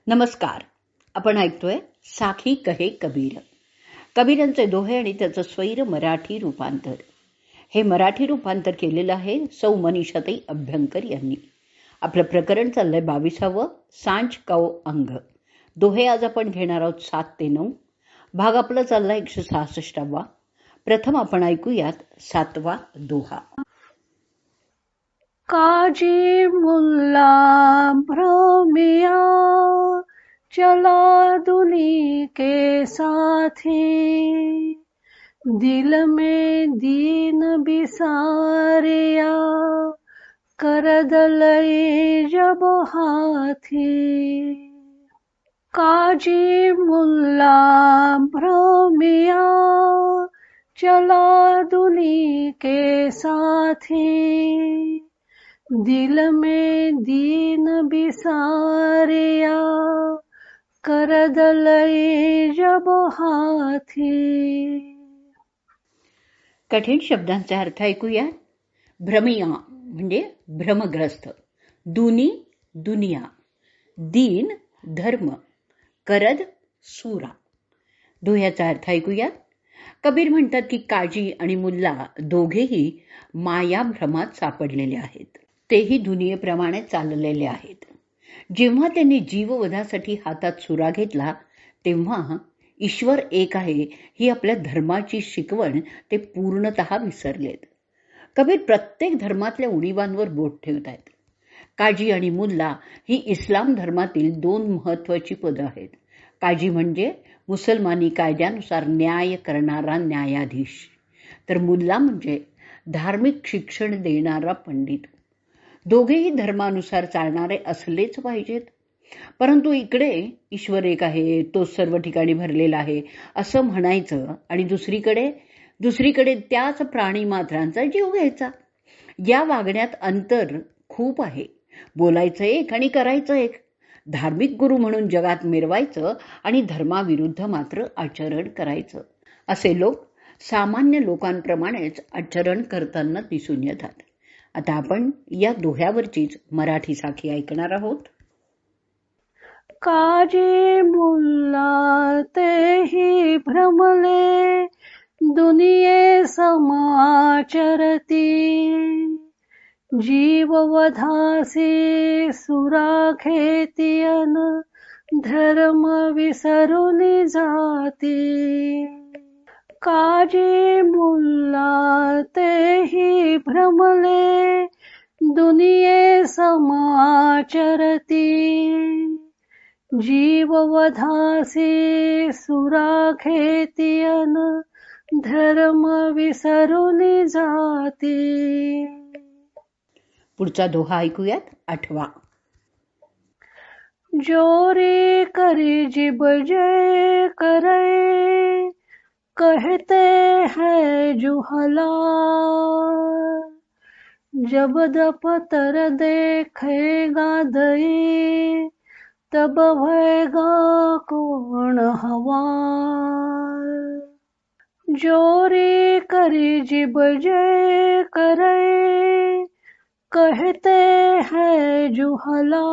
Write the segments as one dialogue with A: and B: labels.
A: नमस्कार. आपण ऐकतोय साखी कहे कबीर. कबीरांचे दोहे आणि त्याचं स्वैर मराठी रूपांतर. हे मराठी रूपांतर केलेलं आहे सौ मनीषाताई अभ्यंकर यांनी. आपलं प्रकरण चाललंय 22वे सांज कव अंग. दोहे आज आपण घेणार आहोत 7 ते 9. भाग आपला चालला 166वा. प्रथम आपण ऐकूयात 7वा दोहा.
B: काजी मुल्ला भ्रमिया चला दुनी के साथी, दिल में दीन बिसारिया करद लई जब हाथी. काजी मुल्ला भ्रमिया चला दुनी के साथी, दिल में दीन बिसारिया करद लई जब हाथी.
A: कठीण शब्दांचा अर्थ ऐकूया. भ्रमिया म्हणजे भ्रमग्रस्त, दुनी दुनिया, दीन धर्म, करद सुरा. दोह्याचा अर्थ ऐकूया. कबीर म्हणतात की काजी आणि मुल्ला दोघेही माया भ्रमात सापडलेले आहेत. तेही दुनियेप्रमाणे चाललेले आहेत. जेव्हा त्यांनी जीववधासाठी हातात सुरा घेतला तेव्हा ईश्वर एक आहे ही आपल्या धर्माची शिकवण ते पूर्णतः विसरलेत. कबीर प्रत्येक धर्मातल्या उणीवांवर बोट ठेवत आहेत. काजी आणि मुल्ला ही इस्लाम धर्मातील 2 महत्वाची पदं आहेत. काजी म्हणजे मुसलमानी कायद्यानुसार न्याय करणारा न्यायाधीश, तर मुल्ला म्हणजे धार्मिक शिक्षण देणारा पंडित. दोघेही धर्मानुसार चालणारे असलेच पाहिजेत. परंतु इकडे ईश्वर एक आहे, तो सर्व ठिकाणी भरलेला आहे असं म्हणायचं आणि दुसरीकडे त्याच प्राणी मात्रांचा जीव घ्यायचा. या वागण्यात अंतर खूप आहे. बोलायचं एक आणि करायचं एक. धार्मिक गुरु म्हणून जगात मिरवायचं आणि धर्माविरुद्ध मात्र आचरण करायचं. असे लोक सामान्य लोकांप्रमाणेच आचरण करताना दिसून येतात. आता आपण या दोह्यावरचीच मराठी साखी ऐकणार आहोत.
B: काजी मुल्ला तेही भ्रमले दुनिये समाचरती, जीववधासी सुरा घेतियन धर्म विसरुनी जाती. काजी मुल्ला तेही भ्रमले दुनिये समाचरती, जीववधासी सुरा घेतियन धर्म विसरुनी जाती.
A: पुढचा दोहा ऐकूयात 8वा.
B: जोरी करी जिब जय करे, कहते हैं जुहला, जब दपतर देखेगा दई, तब भयगा कौन हवाल. जोरी करी जिब जय करे, कहते हैं जुहला,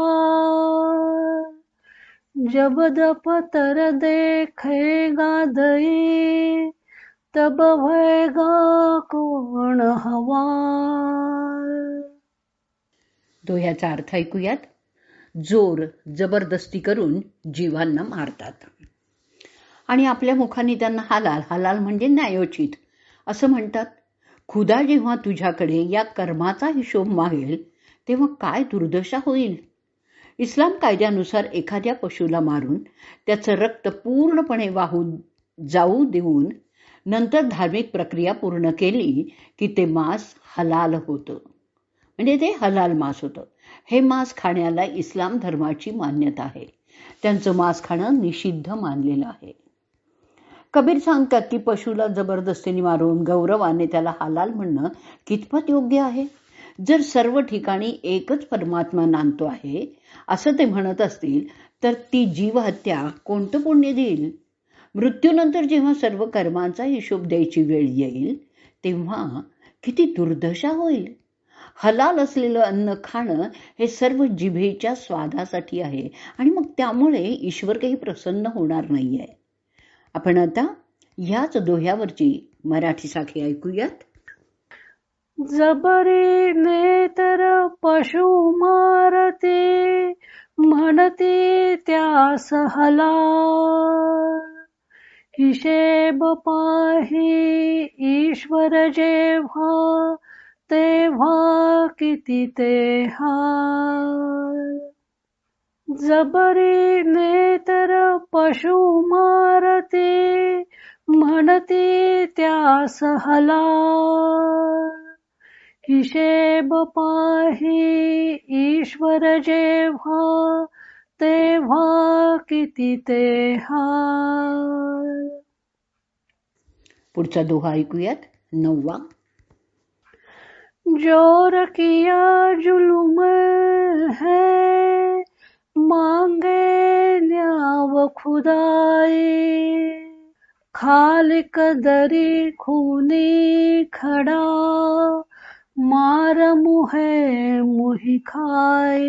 B: जब दपतर देखेगा दई, तब भयगा कौन हवाल.
A: दोह्याचा अर्थ ऐकूयात. जोर जबरदस्ती करून जीवांना मारतात आणि आपल्या मुखाने त्यांना हलाल, हलाल म्हणजे न्यायोचित असं म्हणतात. खुदा जेव्हा तुझ्याकडे या कर्माचा हिशोब मागेल तेव्हा काय दुर्दशा होईल. इस्लाम कायद्यानुसार एखाद्या पशुला मारून त्याचं रक्त पूर्णपणे वाहून जाऊ देऊन नंतर धार्मिक प्रक्रिया पूर्ण केली की ते मांस हलाल होतं, म्हणजे ते हलाल मांस होतं. हे मांस खाण्याला इस्लाम धर्माची मान्यता आहे. त्यांचं मांस खाणं निषिद्ध मानलेलं आहे. कबीर सांगतात की पशुला जबरदस्तीने मारून गौरवाने त्याला हलाल म्हणणं कितपत योग्य आहे. जर सर्व ठिकाणी एकच परमात्मा नांदतो आहे असं ते म्हणत असतील तर ती जीवहत्या कोणतं पुण्य देईल. मृत्यूनंतर जेव्हा सर्व कर्मांचा हिशोब द्यायची वेळ येईल तेव्हा किती दुर्दशा होईल. हलाल असलेलं अन्न खाणं हे सर्व जिभेच्या स्वादासाठी आहे आणि मग त्यामुळे ईश्वर काही प्रसन्न होणार नाहीये. आपण आता ह्याच दोह्यावरची मराठी साखी ऐकूयात.
B: जबरीने तर पशु मारते, म्हणते त्यास हलाल. हिशेब पाही ईश्वर जेव्हा, तेव्हा किती ते हाल. जबरीने तर पशु मारते, म्हणते त्यास हलाल. हिशेब पाही ईश्वर जेव्हा, तेव्हा किती ते हाल.
A: पुढचा दोहा ऐकूयात. 9वा.
B: जोर किया जुलुम है, मांगे न्याव खुदाई. खालिक दरी खूनी खड़ा, मार मुहे मुहि खाई.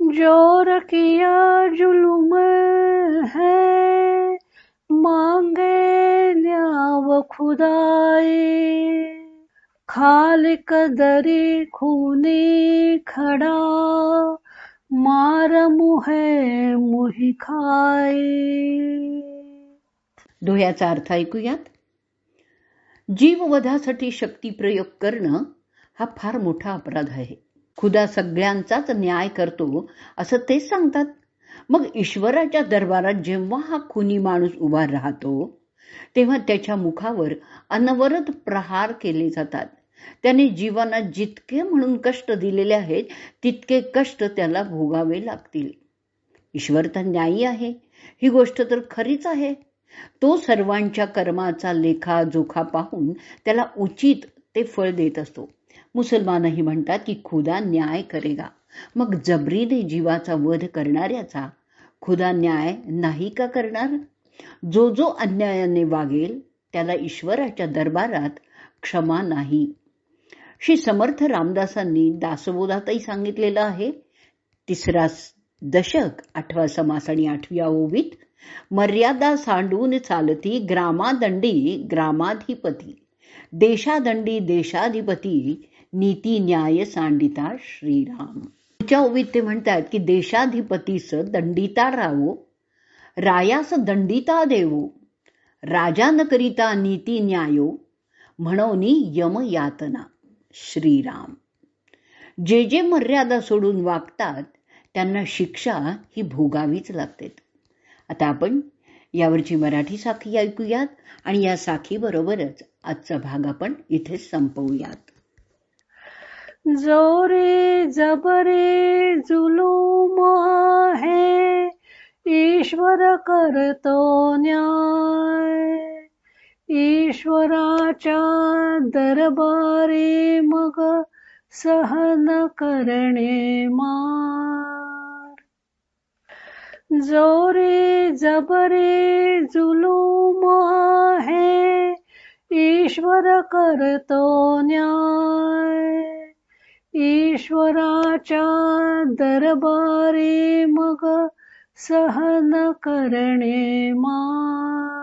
B: जोर किया जुलुम है, मांगे न्याव खुदाई. खालिक दरी खूनी खड़ा, मार मुहे मुहि खाई.
A: दोह्याचा अर्थ ऐकूयात. जीववधासाठी शक्ती प्रयोग करणं हा फार मोठा अपराध आहे. खुदा सगळ्यांचाच न्याय करतो असं तेच सांगतात. मग ईश्वराच्या दरबारात जेव्हा हा खुनी माणूस उभा राहतो तेव्हा त्याच्या मुखावर अनवरत प्रहार केले जातात. त्याने जीवनात जितके म्हणून कष्ट दिलेले आहेत तितके कष्ट त्याला भोगावे लागतील. ईश्वर तर न्यायी आहे, ही गोष्ट तर खरीच आहे. तो सर्वांच्या कर्माचा लेखाजोखा पाहून त्याला उचित ते फळ देत असतो. मुसलमानही म्हणतात की खुदा न्याय करेगा. मग जबरीने जीवाचा वध करणाऱ्याचा खुदा न्याय नाही का करणार? जो जो अन्यायाने वागेल त्याला ईश्वराच्या दरबारात क्षमा नाही. श्री समर्थ रामदासांनी दासबोधातही सांगितलेलं आहे. 3रा दशक 8वा समास आणि 8व्या ओवीत. मर्यादा सांडून चालती ग्रामादंडी ग्रामाधिपती, देशादंडी देशाधिपती, नीती न्याय सांडिता श्रीराम. पुढच्या ओवीत ते म्हणतात की देशाधिपतीस दंडिता रावो, रायास दंडिता देवो, राजा न करिता नीती न्यायो, म्हणोनी यम यातना श्रीराम. जे जे मर्यादा सोडून वागतात त्यांना शिक्षा ही भोगावीच लागते. आता आपण यावरची मराठी साखी ऐकूयात आणि या साखी बरोबरच आजचा भाग आपण इथेच संपवूयात.
B: जोरे जबरे जुलूम आहे, ईश्वर करतो न्याय. ईश्वराच्या दरबारी मग सहन करणे मार. जोरे जबरे जुलूम आहे, ईश्वर करतो न्याय. ईश्वराच्या दरबारी मग सहन करणे मार.